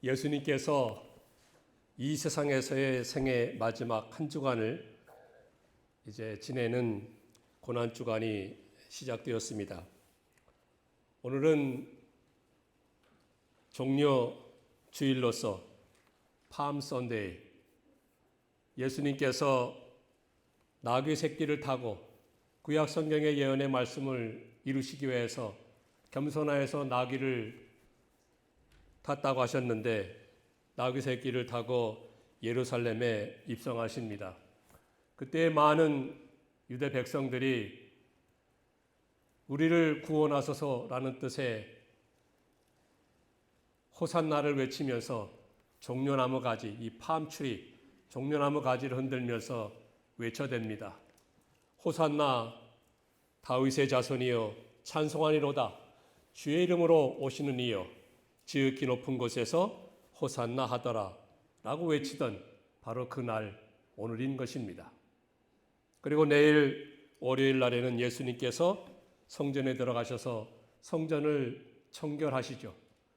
예수님께서 이 세상에서의 생애 마지막 한 주간을 이제 지내는 고난 주간이 시작되었습니다. 오늘은 종려 주일로서 팜 선데이, 예수님께서 나귀 새끼를 타고 구약 성경의 예언의 말씀을 이루시기 위해서 겸손하여서 나귀를 탔다고 하셨는데 나귀 새끼를 타고 예루살렘에 입성하십니다. 그때 많은 유대 백성들이 우리를 구원하소서라는 뜻의 호산나를 외치면서 종려나무 가지, 이 팜트리, 종려나무 가지를 흔들면서 외쳐댑니다. 호산나 다윗의 자손이여 찬송하니로다. 주의 이름으로 오시는 이여 지극히 높은 곳에서 호산나 하더라 라고 외치던 바로 그날 오늘인 것입니다. 그리고 내일 월요일 날에는 예수님께서 성전에 들어가셔서 성전을 청결하시죠.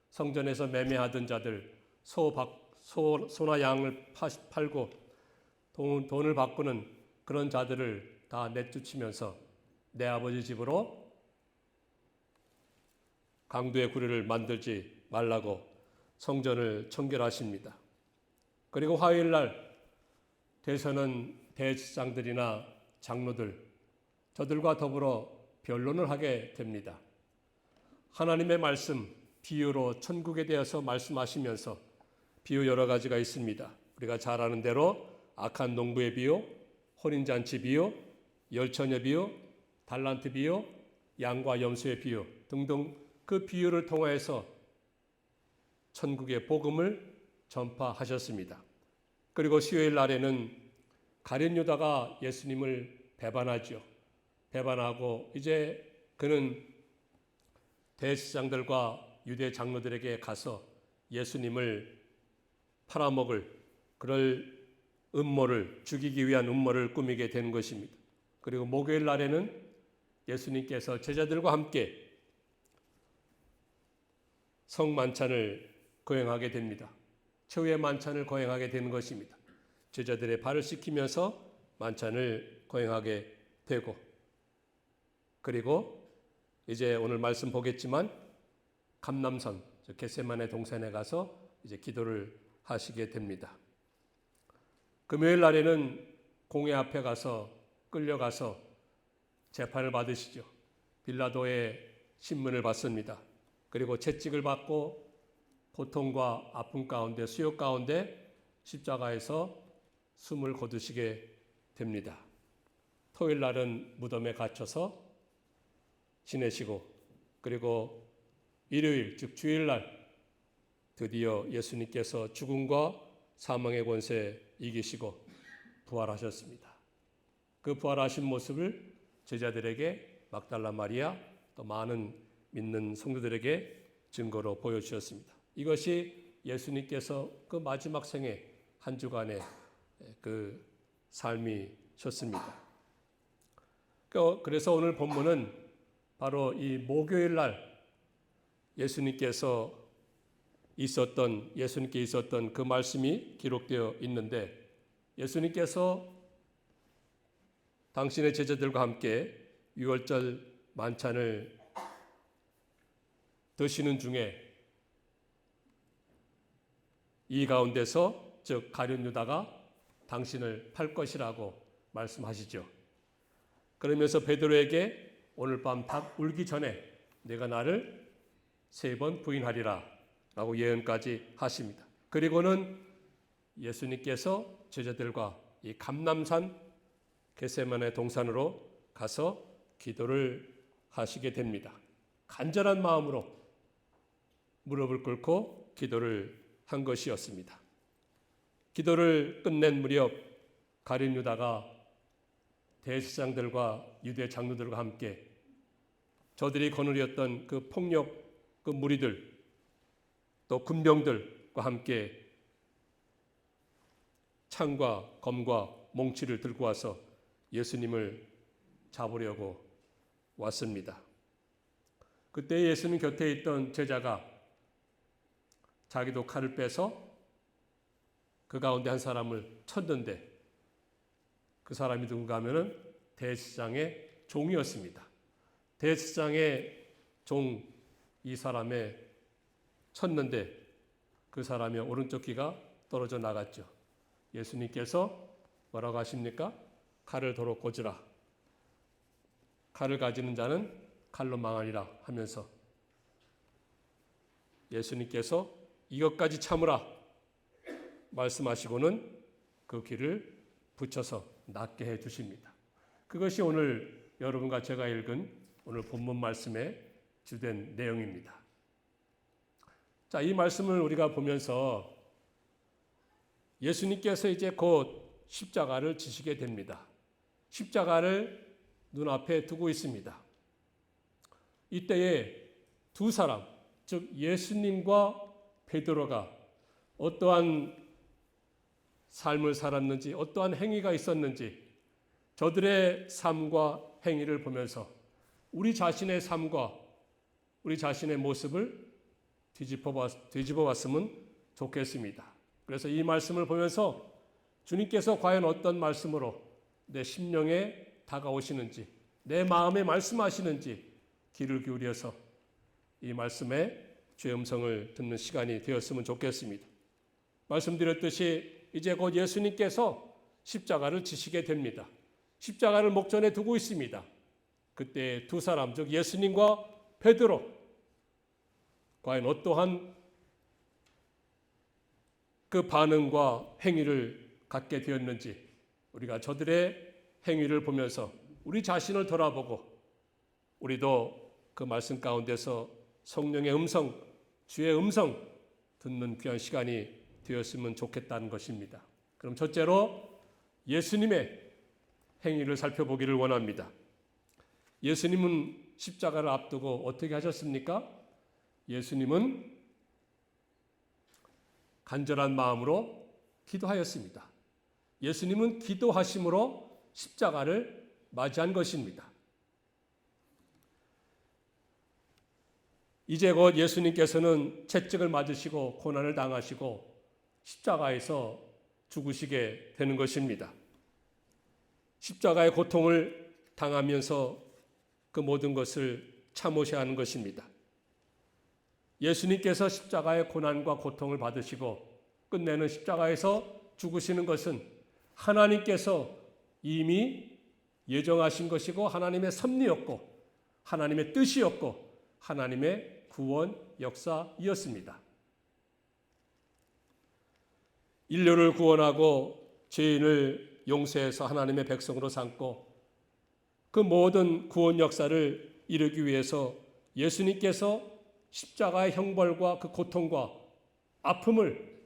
성전에서 매매하던 자들, 소나 양을 팔고 돈을 바꾸는 그런 자들을 다 내쫓으면서 내 아버지 집으로 강도의 구례를 만들지 말라고 성전을 청결하십니다. 그리고 화요일 날 대선은 대제사장들이나 장로들 저들과 더불어 변론을 하게 됩니다. 하나님의 말씀 비유로 천국에 대해서 말씀하시면서 비유 여러 가지가 있습니다. 우리가 잘 아는 대로 악한 농부의 비유, 혼인잔치 비유, 열처녀 비유, 달란트 비유, 양과 염소의 비유 등등 그 비유를 통해서 천국의 복음을 전파하셨습니다. 그리고 수요일 날에는 가룟 유다가 예수님을 배반하죠. 배반하고 이제 그는 대제사장들과 유대 장로들에게 가서 예수님을 팔아먹을 그럴 음모를 죽이기 위한 음모를 꾸미게 되는 것입니다. 그리고 목요일 날에는 예수님께서 제자들과 함께 성만찬을 거행하게 됩니다. 최후의 만찬을 거행하게 되는 것입니다. 제자들의 발을 씻기면서 만찬을 거행하게 되고 그리고 이제 오늘 말씀 보겠지만 감람산 겟세마네 동산에 가서 이제 기도를 하시게 됩니다. 금요일 날에는 공회 앞에 가서 끌려가서 재판을 받으시죠. 빌라도의 신문을 받습니다. 그리고 채찍을 받고 고통과 아픔 가운데 수욕 가운데 십자가에서 숨을 거두시게 됩니다. 토요일 날은 무덤에 갇혀서 지내시고 그리고 일요일 즉 주일날 드디어 예수님께서 죽음과 사망의 권세 이기시고 부활하셨습니다. 그 부활하신 모습을 제자들에게 막달라 마리아 또 많은 믿는 성도들에게 증거로 보여주셨습니다. 이것이 예수님께서 그 마지막 생애 한 주간의 그 삶이셨습니다. 그래서 오늘 본문은 바로 이 목요일 날 예수님께 있었던 그 말씀이 기록되어 있는데 예수님께서 당신의 제자들과 함께 유월절 만찬을 드시는 중에 이 가운데서 즉 가룟 유다가 당신을 팔 것이라고 말씀하시죠. 그러면서 베드로에게 오늘 밤 닭 울기 전에 내가 나를 3번 부인하리라 라고 예언까지 하십니다. 그리고는 예수님께서 제자들과 이 감람산 겟세마네 동산으로 가서 기도를 하시게 됩니다. 간절한 마음으로 무릎을 꿇고 기도를 한 것이었습니다. 기도를 끝낸 무렵 가룟 유다가 대제사장들과 유대 장로들과 함께 저들이 거느렸던 그 폭력 그 무리들 또 군병들과 함께 창과 검과 몽치를 들고 와서 예수님을 잡으려고 왔습니다. 그때 예수님 곁에 있던 제자가 자기도 칼을 빼서 그 가운데 한 사람을 쳤는데 그 사람이 누군가 하면은 대제사장의 종이었습니다. 대제사장의 종 이 사람의 쳤는데 그 사람의 오른쪽 귀가 떨어져 나갔죠. 예수님께서 뭐라고 하십니까? 칼을 도로 꽂으라. 칼을 가지는 자는 칼로 망하리라 하면서 예수님께서 이것까지 참으라 말씀하시고는 그 귀를 붙여서 낫게 해 주십니다. 그것이 오늘 여러분과 제가 읽은 오늘 본문 말씀의 주된 내용입니다. 자, 이 말씀을 우리가 보면서 예수님께서 이제 곧 십자가를 지시게 됩니다. 십자가를 눈앞에 두고 있습니다. 이때에 두 사람, 즉 예수님과 베드로가 어떠한 삶을 살았는지, 어떠한 행위가 있었는지 저들의 삶과 행위를 보면서 우리 자신의 삶과 우리 자신의 모습을 뒤집어 봤으면 좋겠습니다. 그래서 이 말씀을 보면서 주님께서 과연 어떤 말씀으로 내 심령에 다가오시는지, 내 마음에 말씀하시는지 귀를 기울여서 이 말씀에 주의 음성을 듣는 시간이 되었으면 좋겠습니다. 말씀드렸듯이 이제 곧 예수님께서 십자가를 지시게 됩니다. 십자가를 목전에 두고 있습니다. 그때 두 사람, 즉 예수님과 베드로, 과연 어떠한 그 반응과 행위를 갖게 되었는지 우리가 저들의 행위를 보면서 우리 자신을 돌아보고 우리도 그 말씀 가운데서 성령의 음성, 주의 음성 듣는 귀한 시간이 되었으면 좋겠다는 것입니다. 그럼 첫째로 예수님의 행위를 살펴보기를 원합니다. 예수님은 십자가를 앞두고 어떻게 하셨습니까? 예수님은 간절한 마음으로 기도하였습니다. 예수님은 기도하심으로 십자가를 맞이한 것입니다. 이제 곧 예수님께서는 채찍을 맞으시고 고난을 당하시고 십자가에서 죽으시게 되는 것입니다. 십자가의 고통을 당하면서 그 모든 것을 참으셔야 하는 것입니다. 예수님께서 십자가의 고난과 고통을 받으시고 끝내는 십자가에서 죽으시는 것은 하나님께서 이미 예정하신 것이고 하나님의 섭리였고 하나님의 뜻이었고 하나님의 구원 역사이었습니다. 인류를 구원하고 죄인을 용서해서 하나님의 백성으로 삼고 그 모든 구원 역사를 이루기 위해서 예수님께서 십자가의 형벌과 그 고통과 아픔을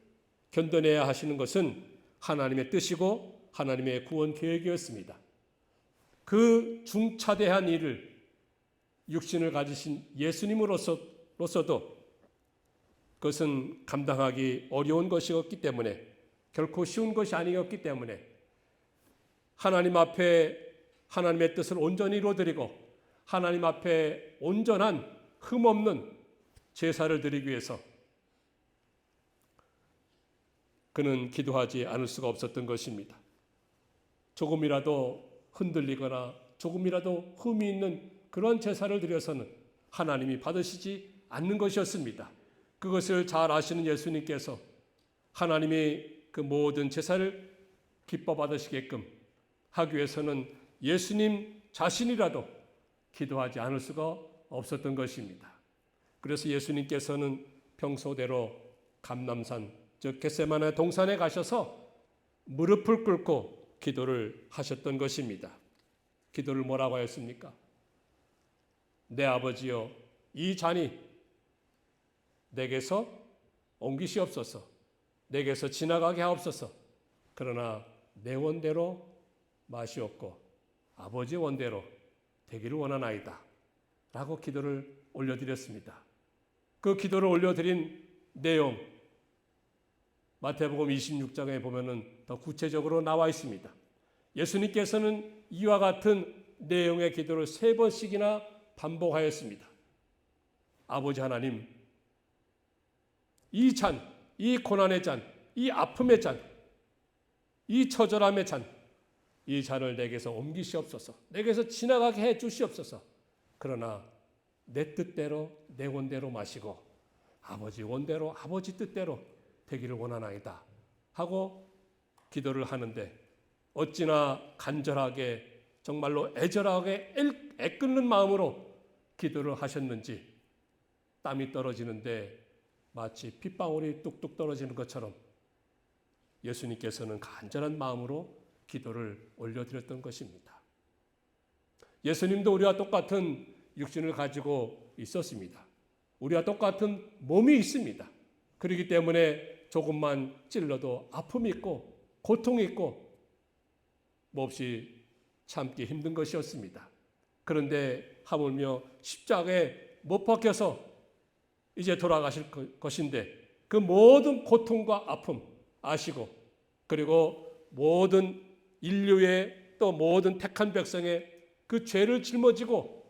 견뎌내야 하시는 것은 하나님의 뜻이고 하나님의 구원 계획이었습니다. 그 중차대한 일을 육신을 가지신 예수님으로서도 그것은 감당하기 어려운 것이었기 때문에 결코 쉬운 것이 아니었기 때문에 하나님 앞에 하나님의 뜻을 온전히 이루어드리고 하나님 앞에 온전한 흠없는 제사를 드리기 위해서 그는 기도하지 않을 수가 없었던 것입니다. 조금이라도 흔들리거나 조금이라도 흠이 있는 그런 제사를 드려서는 하나님이 받으시지 않는 것이었습니다. 그것을 잘 아시는 예수님께서 하나님이 그 모든 제사를 기뻐 받으시게끔 하기 위해서는 예수님 자신이라도 기도하지 않을 수가 없었던 것입니다. 그래서 예수님께서는 평소대로 감람산, 즉 겟세마네 동산에 가셔서 무릎을 꿇고 기도를 하셨던 것입니다. 기도를 뭐라고 하였습니까? 내 아버지여, 이 잔이 내게서 옮기시옵소서, 내게서 지나가게 하옵소서. 그러나 내 원대로 마시옵고 아버지 원대로 되기를 원하나이다 라고 기도를 올려드렸습니다. 그 기도를 올려드린 내용 마태복음 26장에 보면은 더 구체적으로 나와 있습니다. 예수님께서는 이와 같은 내용의 기도를 3번씩이나 반복하였습니다. 아버지 하나님, 이 잔, 이 고난의 잔, 이 아픔의 잔, 이 처절함의 잔, 이 잔을 내게서 옮기시옵소서. 내게서 지나가게 해 주시옵소서. 그러나 내 뜻대로 내 원대로 마시고 아버지 원대로 아버지 뜻대로 되기를 원하나이다 하고 기도를 하는데 어찌나 간절하게 정말로 애절하게 애끓는 마음으로 기도를 하셨는지 땀이 떨어지는데 마치 핏방울이 뚝뚝 떨어지는 것처럼 예수님께서는 간절한 마음으로 기도를 올려드렸던 것입니다. 예수님도 우리와 똑같은 육신을 가지고 있었습니다. 우리와 똑같은 몸이 있습니다. 그렇기 때문에 조금만 찔러도 아픔이 있고 고통이 있고 몹시 참기 힘든 것이었습니다. 그런데 하물며 십자가에 못 박혀서 이제 돌아가실 것인데 그 모든 고통과 아픔 아시고 그리고 모든 인류의 또 모든 택한 백성의 그 죄를 짊어지고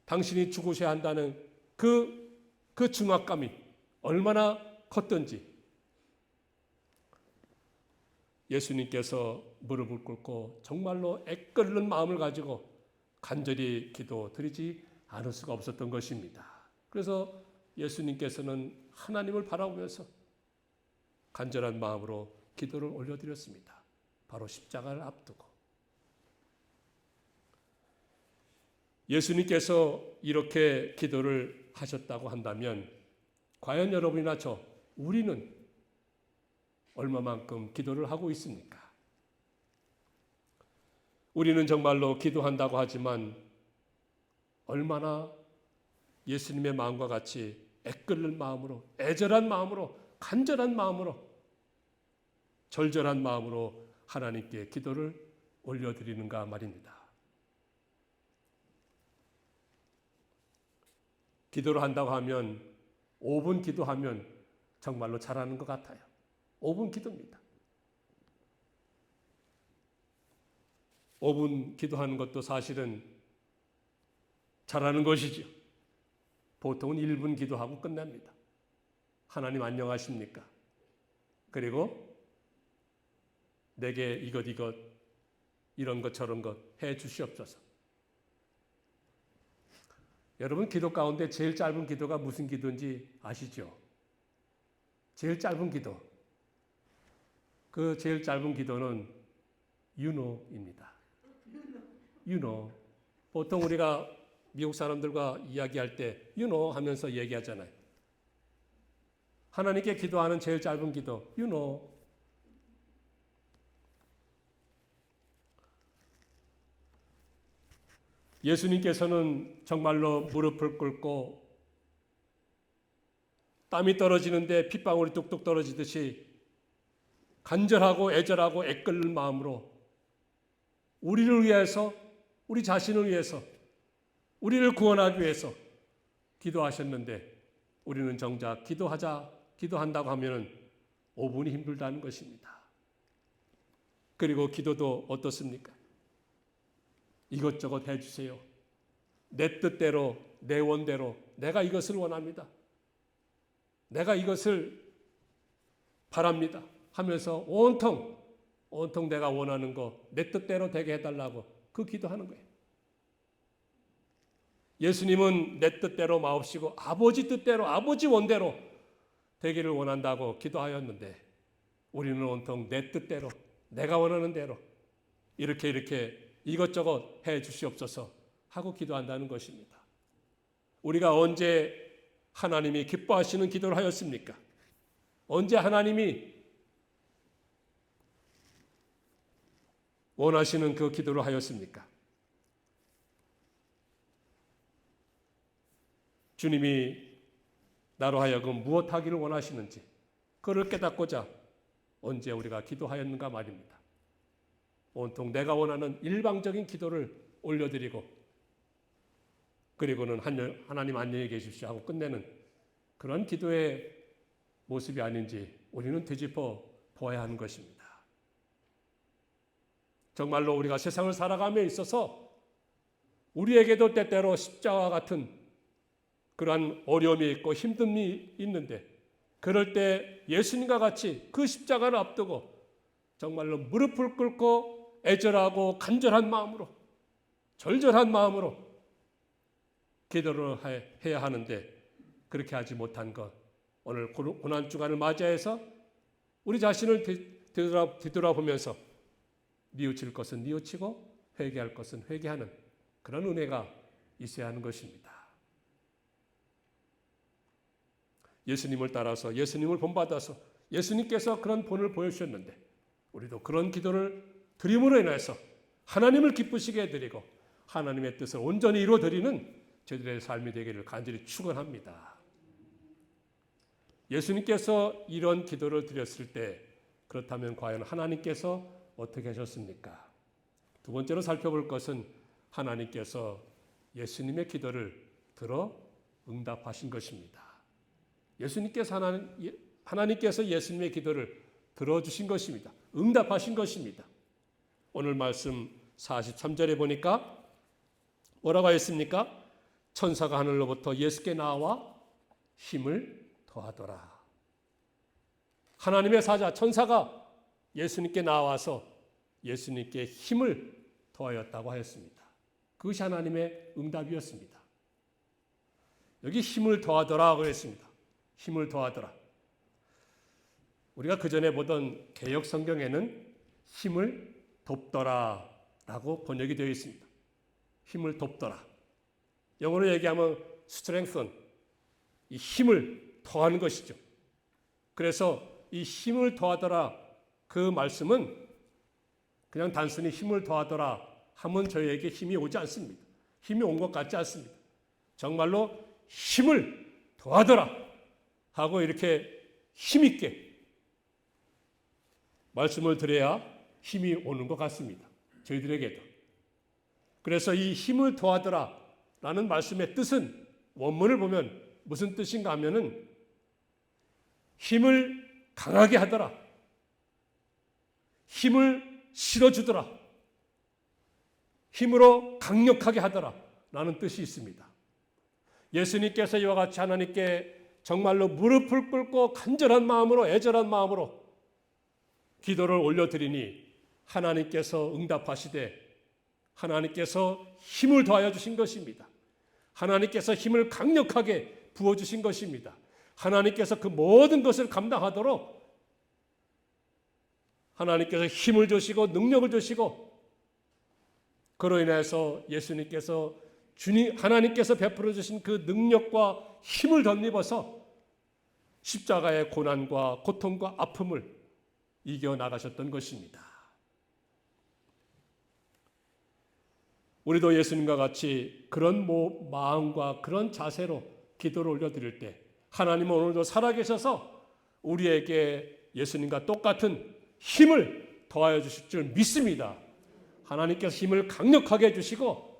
당신이 죽으셔야 한다는 그 중압감이 얼마나 컸던지 예수님께서 무릎을 꿇고 정말로 애끓는 마음을 가지고 간절히 기도드리지 않을 수가 없었던 것입니다. 그래서 예수님께서는 하나님을 바라보면서 간절한 마음으로 기도를 올려드렸습니다. 바로 십자가를 앞두고. 예수님께서 이렇게 기도를 하셨다고 한다면 과연 여러분이나 우리는 얼마만큼 기도를 하고 있습니까? 우리는 정말로 기도한다고 하지만 얼마나 예수님의 마음과 같이 애끓는 마음으로 애절한 마음으로 간절한 마음으로 절절한 마음으로 하나님께 기도를 올려드리는가 말입니다. 기도를 한다고 하면 5분 기도하면 정말로 잘하는 것 같아요. 5분 기도입니다. 5분 기도하는 것도 사실은 잘하는 것이죠. 보통은 1분 기도하고 끝납니다. 하나님 안녕하십니까? 그리고 내게 이것 이런 것 저런 것 해 주시옵소서. 여러분 기도 가운데 제일 짧은 기도가 무슨 기도인지 아시죠? 제일 짧은 기도. 그 제일 짧은 기도는 유노입니다. 유노. 보통 우리가 미국 사람들과 이야기할 때 유노 하면서 얘기하잖아요. 하나님께 기도하는 제일 짧은 기도 유노. 예수님께서는 정말로 무릎을 꿇고 땀이 떨어지는데 핏방울이 뚝뚝 떨어지듯이 간절하고 애절하고 애끓는 마음으로 우리를 위해서 우리 자신을 위해서 우리를 구원하기 위해서 기도하셨는데 우리는 정작 기도한다고 하면 5분이 힘들다는 것입니다. 그리고 기도도 어떻습니까? 이것저것 해주세요. 내 뜻대로 내 원대로 내가 이것을 원합니다. 내가 이것을 바랍니다 하면서 온통 내가 원하는 거 내 뜻대로 되게 해달라고 그 기도하는 거예요. 예수님은 내 뜻대로 마옵시고 아버지 뜻대로 아버지 원대로 되기를 원한다고 기도하였는데 우리는 온통 내 뜻대로 내가 원하는 대로 이렇게 이것저것 해 주시옵소서 하고 기도한다는 것입니다. 우리가 언제 하나님이 기뻐하시는 기도를 하였습니까? 언제 하나님이 원하시는 그 기도를 하였습니까? 주님이 나로 하여금 무엇 하기를 원하시는지 그를 깨닫고자 언제 우리가 기도하였는가 말입니다. 온통 내가 원하는 일방적인 기도를 올려드리고 그리고는 하나님 안녕히 계십시오 하고 끝내는 그런 기도의 모습이 아닌지 우리는 되짚어 보아야 하는 것입니다. 정말로 우리가 세상을 살아감에 있어서 우리에게도 때때로 십자가와 같은 그러한 어려움이 있고 힘듦이 있는데 그럴 때 예수님과 같이 그 십자가를 앞두고 정말로 무릎을 꿇고 애절하고 간절한 마음으로, 절절한 마음으로 기도를 해야 하는데 그렇게 하지 못한 것, 오늘 고난주간을 맞이해서 우리 자신을 뒤돌아보면서 뉘우칠 것은 뉘우치고 회개할 것은 회개하는 그런 은혜가 있어야 하는 것입니다. 예수님을 따라서, 예수님을 본받아서 예수님께서 그런 본을 보여주셨는데 우리도 그런 기도를 드림으로 인해서 하나님을 기쁘시게 해드리고 하나님의 뜻을 온전히 이루어드리는 저희들의 삶이 되기를 간절히 축원합니다. 예수님께서 이런 기도를 드렸을 때 그렇다면 과연 하나님께서 어떻게 하셨습니까? 두 번째로 살펴볼 것은 하나님께서 예수님의 기도를 들어 응답하신 것입니다. 하나님께서 예수님의 기도를 들어주신 것입니다. 응답하신 것입니다. 오늘 말씀 43절에 보니까 뭐라고 했습니까? 천사가 하늘로부터 예수께 나와 힘을 더하더라. 하나님의 사자 천사가 예수님께 나와서 예수님께 힘을 더하였다고 하였습니다. 그것이 하나님의 응답이었습니다. 여기 힘을 더하더라고 했습니다. 힘을 더하더라. 우리가 그전에 보던 개역 성경에는 힘을 돕더라라고 번역이 되어 있습니다. 힘을 돕더라. 영어로 얘기하면 strengthen, 이 힘을 더하는 것이죠. 그래서 이 힘을 더하더라 그 말씀은 그냥 단순히 힘을 더하더라 하면 저희에게 힘이 오지 않습니다. 힘이 온 것 같지 않습니다. 정말로 힘을 더하더라 하고 이렇게 힘있게 말씀을 드려야 힘이 오는 것 같습니다. 저희들에게도. 그래서 이 힘을 더하더라 라는 말씀의 뜻은 원문을 보면 무슨 뜻인가 하면은 힘을 강하게 하더라. 힘을 실어주더라. 힘으로 강력하게 하더라 라는 뜻이 있습니다. 예수님께서 이와 같이 하나님께 정말로 무릎을 꿇고 간절한 마음으로 애절한 마음으로 기도를 올려드리니 하나님께서 응답하시되 하나님께서 힘을 더하여 주신 것입니다. 하나님께서 힘을 강력하게 부어주신 것입니다. 하나님께서 그 모든 것을 감당하도록 하나님께서 힘을 주시고 능력을 주시고 그로 인해서 예수님께서 하나님께서 베풀어 주신 그 능력과 힘을 덧입어서 십자가의 고난과 고통과 아픔을 이겨나가셨던 것입니다. 우리도 예수님과 같이 그런 마음과 그런 자세로 기도를 올려드릴 때 하나님은 오늘도 살아계셔서 우리에게 예수님과 똑같은 힘을 더하여 주실 줄 믿습니다. 하나님께서 힘을 강력하게 해주시고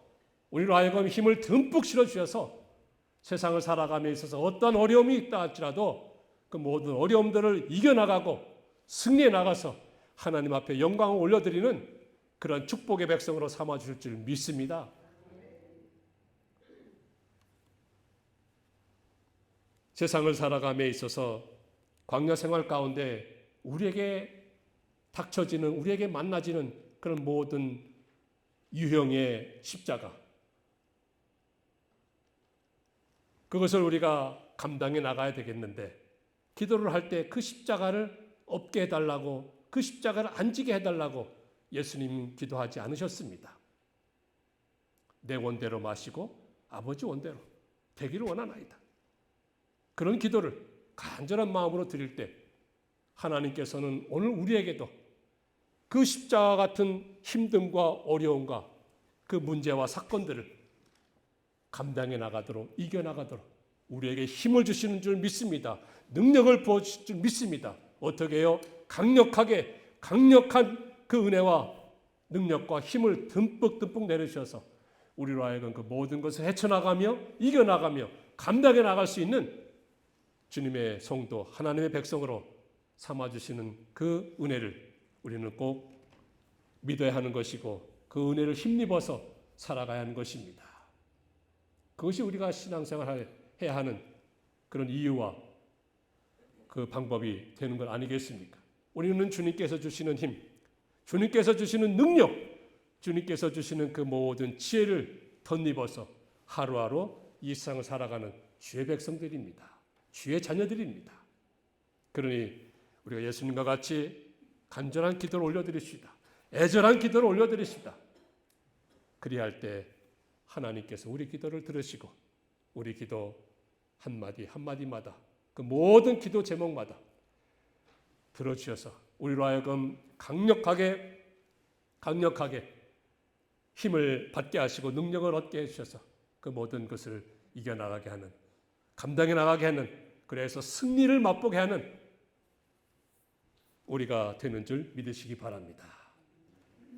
우리로 하여금 힘을 듬뿍 실어주셔서 세상을 살아감에 있어서 어떤 어려움이 있다 할지라도 그 모든 어려움들을 이겨나가고 승리해 나가서 하나님 앞에 영광을 올려드리는 그런 축복의 백성으로 삼아주실 줄 믿습니다. 세상을 살아감에 있어서 광야 생활 가운데 우리에게 닥쳐지는, 우리에게 만나지는 그런 모든 유형의 십자가, 그것을 우리가 감당해 나가야 되겠는데 기도를 할 때 그 십자가를 없게 해달라고, 그 십자가를 안 지게 해달라고 예수님 기도하지 않으셨습니다. 내 원대로 마시고 아버지 원대로 되기를 원하나이다. 그런 기도를 간절한 마음으로 드릴 때 하나님께서는 오늘 우리에게도 그 십자가 같은 힘듦과 어려움과 그 문제와 사건들을 감당해 나가도록, 이겨나가도록 우리에게 힘을 주시는 줄 믿습니다. 능력을 부어주실 줄 믿습니다. 어떻게 해요? 강력한 그 은혜와 능력과 힘을 듬뿍 내려주셔서 우리로 하여금 그 모든 것을 헤쳐나가며 이겨나가며 감당해 나갈 수 있는 주님의 성도, 하나님의 백성으로 삼아주시는 그 은혜를 우리는 꼭 믿어야 하는 것이고 그 은혜를 힘입어서 살아가야 하는 것입니다. 그것이 우리가 신앙생활을 해야 하는 그런 이유와 그 방법이 되는 것 아니겠습니까? 우리는 주님께서 주시는 힘, 주님께서 주시는 능력, 주님께서 주시는 그 모든 지혜를 덧입어서 하루하루 이 세상을 살아가는 주의 백성들입니다. 주의 자녀들입니다. 그러니 우리가 예수님과 같이 간절한 기도를 올려드립시다. 애절한 기도를 올려드립시다. 그리할 때 하나님께서 우리 기도를 들으시고 우리 기도 한마디 한마디마다 그 모든 기도 제목마다 들어주셔서 우리로 하여금 강력하게 힘을 받게 하시고 능력을 얻게 해주셔서 그 모든 것을 이겨나가게 하는, 감당해 나가게 하는, 그래서 승리를 맛보게 하는 우리가 되는 줄 믿으시기 바랍니다.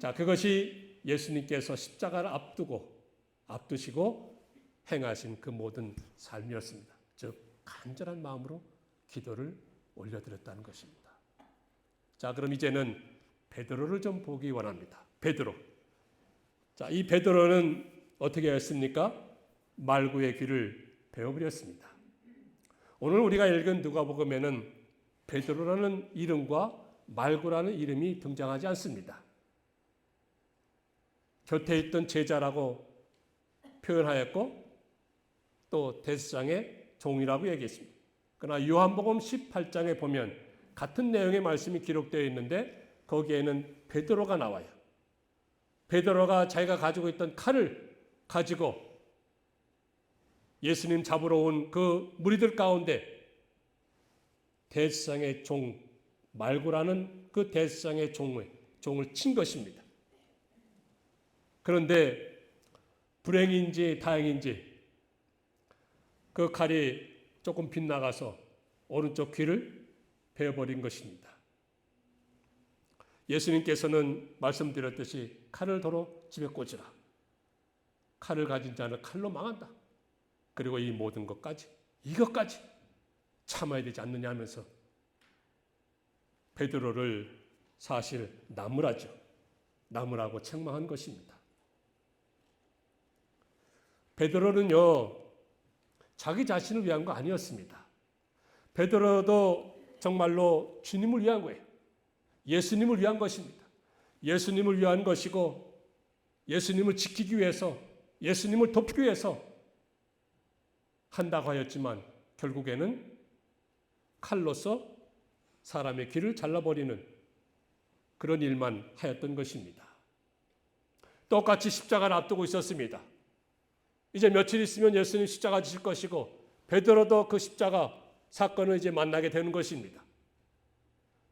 자, 그것이 예수님께서 십자가를 앞두시고 행하신 그 모든 삶이었습니다. 즉 간절한 마음으로 기도를 올려드렸다는 것입니다. 자, 그럼 이제는 베드로를 좀 보기 원합니다. 베드로. 자, 이 베드로는 어떻게 했습니까? 말구의 귀를 베어버렸습니다. 오늘 우리가 읽은 누가복음에는 베드로라는 이름과 말구라는 이름이 등장하지 않습니다. 곁에 있던 제자라고 표현하였고 또 대제사장의 종이라고 얘기했습니다. 그러나 요한복음 18장에 보면 같은 내용의 말씀이 기록되어 있는데 거기에는 베드로가 나와요. 베드로가 자기가 가지고 있던 칼을 가지고 예수님 잡으러 온 그 무리들 가운데 대제사장의 종 말구라는 그 대제사장의 종을 친 것입니다. 그런데 불행인지 다행인지 그 칼이 조금 빗나가서 오른쪽 귀를 베어버린 것입니다. 예수님께서는 말씀드렸듯이 칼을 도로 집에 꽂으라. 칼을 가진 자는 칼로 망한다. 그리고 이 모든 것까지, 이것까지 참아야 되지 않느냐 하면서 베드로를 사실 나무라고 책망한 것입니다. 베드로는요, 자기 자신을 위한 거 아니었습니다. 베드로도 정말로 주님을 위한 거예요. 예수님을 위한 것입니다. 예수님을 위한 것이고 예수님을 지키기 위해서, 예수님을 돕기 위해서 한다고 하였지만 결국에는 칼로서 사람의 귀를 잘라버리는 그런 일만 하였던 것입니다. 똑같이 십자가를 앞두고 있었습니다. 이제 며칠 있으면 예수님 십자가 지실 것이고 베드로도 그 십자가 사건을 이제 만나게 되는 것입니다.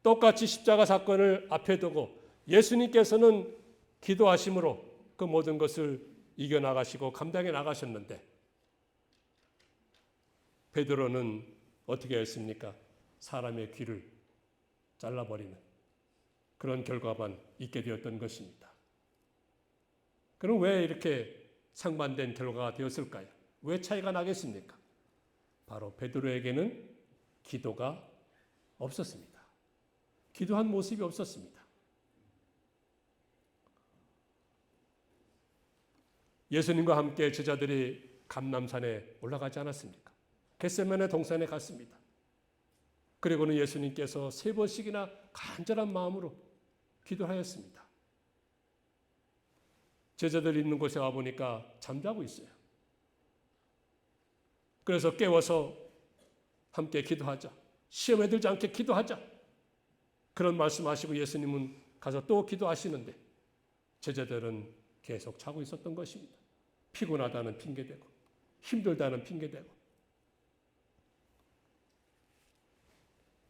똑같이 십자가 사건을 앞에 두고 예수님께서는 기도하심으로 그 모든 것을 이겨나가시고 감당해 나가셨는데 베드로는 어떻게 했습니까? 사람의 귀를 잘라버리는 그런 결과만 있게 되었던 것입니다. 그럼 왜 이렇게 상반된 결과가 되었을까요? 왜 차이가 나겠습니까? 바로 베드로에게는 기도가 없었습니다. 기도한 모습이 없었습니다. 예수님과 함께 제자들이 감람산에 올라가지 않았습니까? 겟세마네 동산에 갔습니다. 그리고는 예수님께서 3번씩이나 간절한 마음으로 기도하였습니다. 제자들이 있는 곳에 와보니까 잠자고 있어요. 그래서 깨워서 함께 기도하자. 시험에 들지 않게 기도하자. 그런 말씀하시고 예수님은 가서 또 기도하시는데 제자들은 계속 자고 있었던 것입니다. 피곤하다는 핑계대고 힘들다는 핑계대고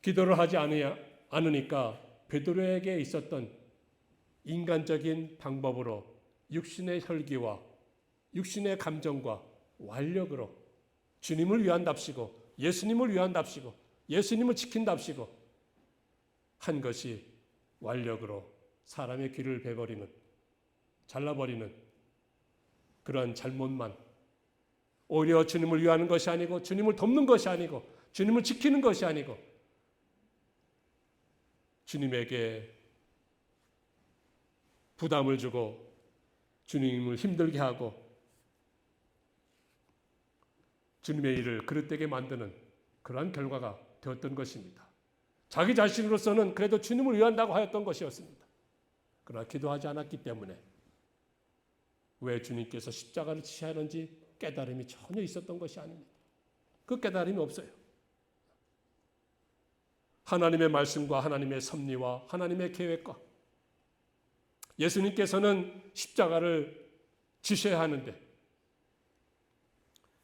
기도를 하지 않으니까 베드로에게 있었던 인간적인 방법으로 육신의 혈기와 육신의 감정과 완력으로 주님을 위한답시고 예수님을 위한답시고 예수님을 지킨답시고 한 것이 완력으로 사람의 귀를 베버리는 잘라버리는 그러한 잘못만 오히려 주님을 위하는 것이 아니고 주님을 돕는 것이 아니고 주님을 지키는 것이 아니고 주님에게 부담을 주고 주님을 힘들게 하고 주님의 일을 그릇되게 만드는 그러한 결과가 되었던 것입니다. 자기 자신으로서는 그래도 주님을 위한다고 하였던 것이었습니다. 그러나 기도하지 않았기 때문에 왜 주님께서 십자가를 지셔야 하는지 깨달음이 전혀 있었던 것이 아닙니다. 그 깨달음이 없어요. 하나님의 말씀과 하나님의 섭리와 하나님의 계획과 예수님께서는 십자가를 지셔야 하는데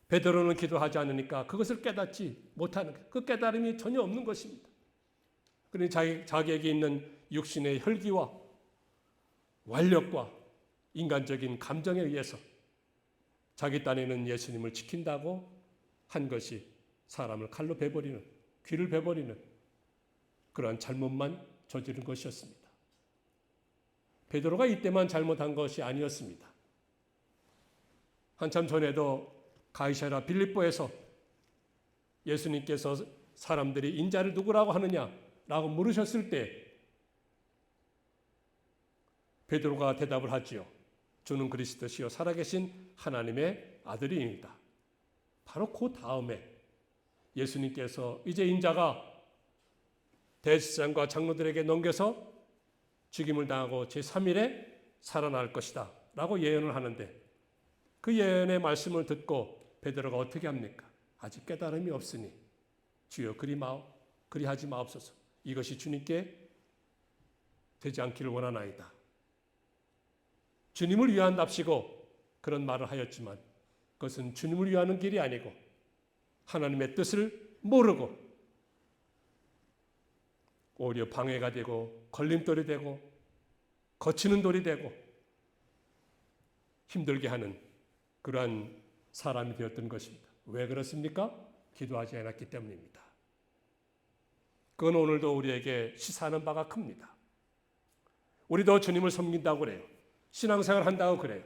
베드로는 기도하지 않으니까 그것을 깨닫지 못하는 거예요. 그 깨달음이 전혀 없는 것입니다. 그러니 자기에게 있는 육신의 혈기와 완력과 인간적인 감정에 의해서 자기 딴에는 예수님을 지킨다고 한 것이 사람을 칼로 베버리는, 귀를 베버리는 그러한 잘못만 저지른 것이었습니다. 베드로가 이때만 잘못한 것이 아니었습니다. 한참 전에도 가이사랴 빌립보에서 예수님께서 사람들이 인자를 누구라고 하느냐라고 물으셨을 때 베드로가 대답을 하지요. 주는 그리스도시요 살아계신 하나님의 아들이니이다. 바로 그 다음에 예수님께서 이제 인자가 대제사장과 장로들에게 넘겨서 죽임을 당하고 제3일에 살아날 것이다 라고 예언을 하는데 그 예언의 말씀을 듣고 베드로가 어떻게 합니까? 아직 깨달음이 없으니 주여 그리하지 마옵소서. 이것이 주님께 되지 않기를 원하나이다. 주님을 위한답시고 그런 말을 하였지만 그것은 주님을 위하는 길이 아니고 하나님의 뜻을 모르고 오히려 방해가 되고 걸림돌이 되고 거치는 돌이 되고 힘들게 하는 그러한 사람이 되었던 것입니다. 왜 그렇습니까? 기도하지 않았기 때문입니다. 그건 오늘도 우리에게 시사하는 바가 큽니다. 우리도 주님을 섬긴다고 그래요. 신앙생활 한다고 그래요.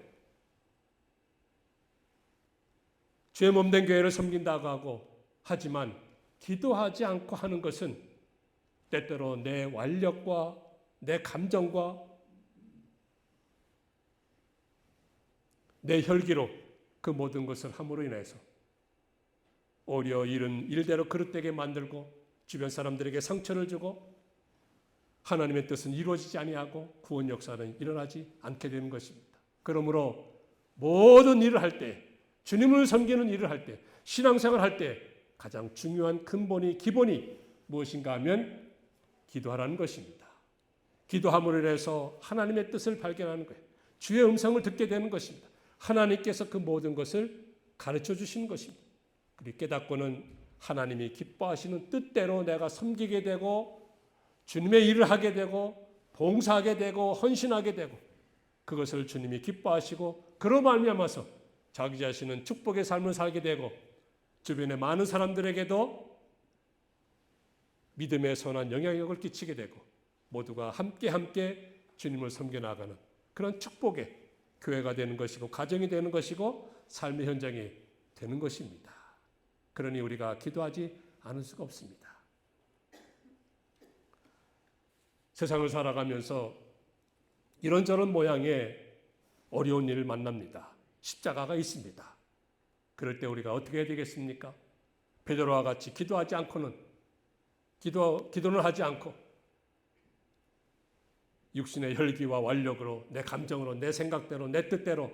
죄 몸된 교회를 섬긴다고 하고 하지만 기도하지 않고 하는 것은 때때로 내 완력과 내 감정과 내 혈기로 그 모든 것을 함으로 인해서 오히려 일은 일대로 그릇되게 만들고 주변 사람들에게 상처를 주고 하나님의 뜻은 이루어지지 아니하고 구원 역사는 일어나지 않게 되는 것입니다. 그러므로 모든 일을 할 때, 주님을 섬기는 일을 할 때, 신앙생활을 할 때 가장 중요한 근본이 기본이 무엇인가 하면 기도하라는 것입니다. 기도함으로 인해서 하나님의 뜻을 발견하는 거예요. 주의 음성을 듣게 되는 것입니다. 하나님께서 그 모든 것을 가르쳐 주시는 것입니다. 그리고 깨닫고는 하나님이 기뻐하시는 뜻대로 내가 섬기게 되고 주님의 일을 하게 되고 봉사하게 되고 헌신하게 되고 그것을 주님이 기뻐하시고 그로 말미암아서 자기 자신은 축복의 삶을 살게 되고 주변의 많은 사람들에게도 믿음의 선한 영향력을 끼치게 되고 모두가 함께 주님을 섬겨나가는 그런 축복의 교회가 되는 것이고 가정이 되는 것이고 삶의 현장이 되는 것입니다. 그러니 우리가 기도하지 않을 수가 없습니다. 세상을 살아가면서 이런저런 모양의 어려운 일을 만납니다. 십자가가 있습니다. 그럴 때 우리가 어떻게 해야 되겠습니까? 베드로와 같이 기도하지 않고는 기도는 하지 않고 육신의 혈기와 완력으로 내 감정으로 내 생각대로 내 뜻대로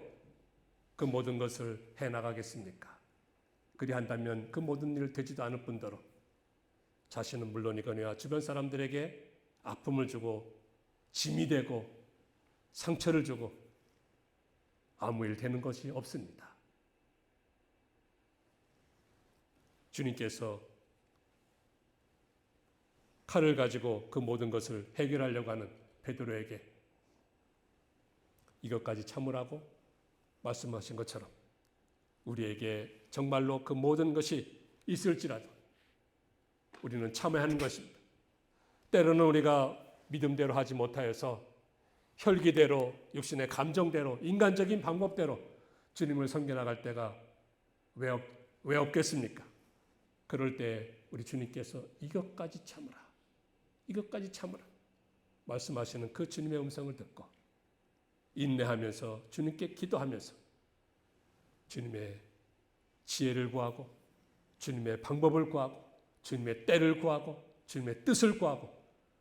그 모든 것을 해나가겠습니까? 그리한다면 그 모든 일 되지도 않을 뿐더러 자신은 물론이거니와 주변 사람들에게 아픔을 주고 짐이 되고 상처를 주고 아무 일 되는 것이 없습니다. 주님께서 칼을 가지고 그 모든 것을 해결하려고 하는 베드로에게 이것까지 참으라고 말씀하신 것처럼 우리에게 정말로 그 모든 것이 있을지라도 우리는 참아야 하는 것입니다. 때로는 우리가 믿음대로 하지 못하여서 혈기대로 육신의 감정대로 인간적인 방법대로 주님을 섬겨나갈 때가 왜 없겠습니까? 그럴 때 우리 주님께서 이것까지 참으라 말씀하시는 그 주님의 음성을 듣고 인내하면서 주님께 기도하면서 주님의 지혜를 구하고 주님의 방법을 구하고 주님의 때를 구하고 주님의 뜻을 구하고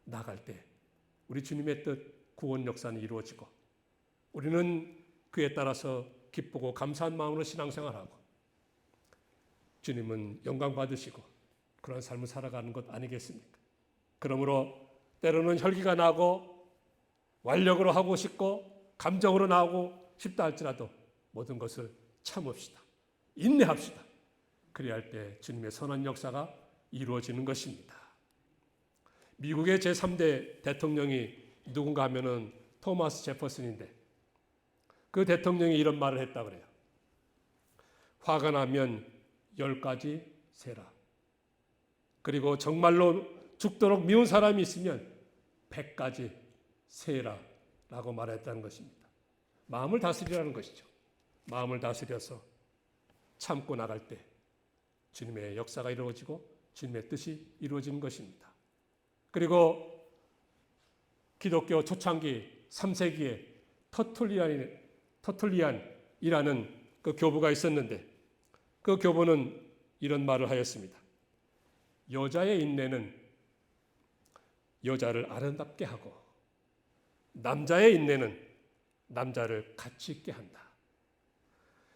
나갈 때 우리 주님의 뜻, 구원 역사는 이루어지고 우리는 그에 따라서 기쁘고 감사한 마음으로 신앙생활하고 주님은 영광 받으시고 그런 삶을 살아가는 것 아니겠습니까? 그러므로 때로는 혈기가 나고 완력으로 하고 싶고 감정으로 나오고 싶다 할지라도 모든 것을 참읍시다. 인내합시다. 그래야 할 때 주님의 선한 역사가 이루어지는 것입니다. 미국의 제3대 대통령이 누군가 하면은 토마스 제퍼슨인데 그 대통령이 이런 말을 했다 그래요. 화가 나면 10가지 세라. 그리고 정말로 죽도록 미운 사람이 있으면 100가지 세라 라고 말했다는 것입니다. 마음을 다스리라는 것이죠. 마음을 다스려서 참고 나갈 때 주님의 역사가 이루어지고 주님의 뜻이 이루어지는 것입니다. 그리고 기독교 초창기 3세기에 터툴리안이라는 그 교부가 있었는데 그 교부는 이런 말을 하였습니다. 여자의 인내는 여자를 아름답게 하고 남자의 인내는 남자를 가치 있게 한다.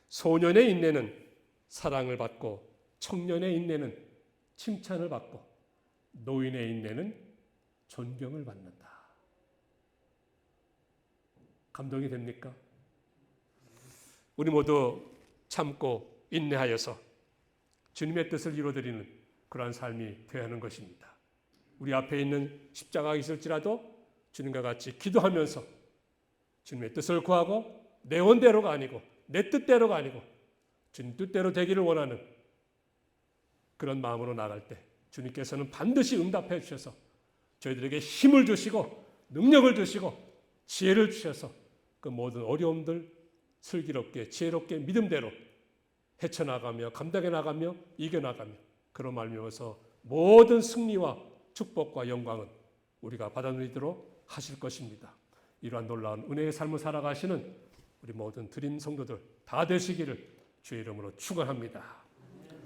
소년의 인내는 사랑을 받고 청년의 인내는 칭찬을 받고 노인의 인내는 존경을 받는다. 감동이 됩니까? 우리 모두 참고 인내하여서 주님의 뜻을 이루어드리는 그러한 삶이 되어야 하는 것입니다. 우리 앞에 있는 십자가가 있을지라도 주님과 같이 기도하면서 주님의 뜻을 구하고 내 원대로가 아니고 내 뜻대로가 아니고 주님 뜻대로 되기를 원하는 그런 마음으로 나갈 때 주님께서는 반드시 응답해 주셔서 저희들에게 힘을 주시고 능력을 주시고 지혜를 주셔서 그 모든 어려움들 슬기롭게 지혜롭게 믿음대로 헤쳐나가며 감당해 나가며 이겨나가며 그런 말미암아서 모든 승리와 축복과 영광은 우리가 받아들이도록 하실 것입니다. 이러한 놀라운 은혜의 삶을 살아가시는 우리 모든 드림 성도들 다 되시기를 주의 이름으로 축원합니다.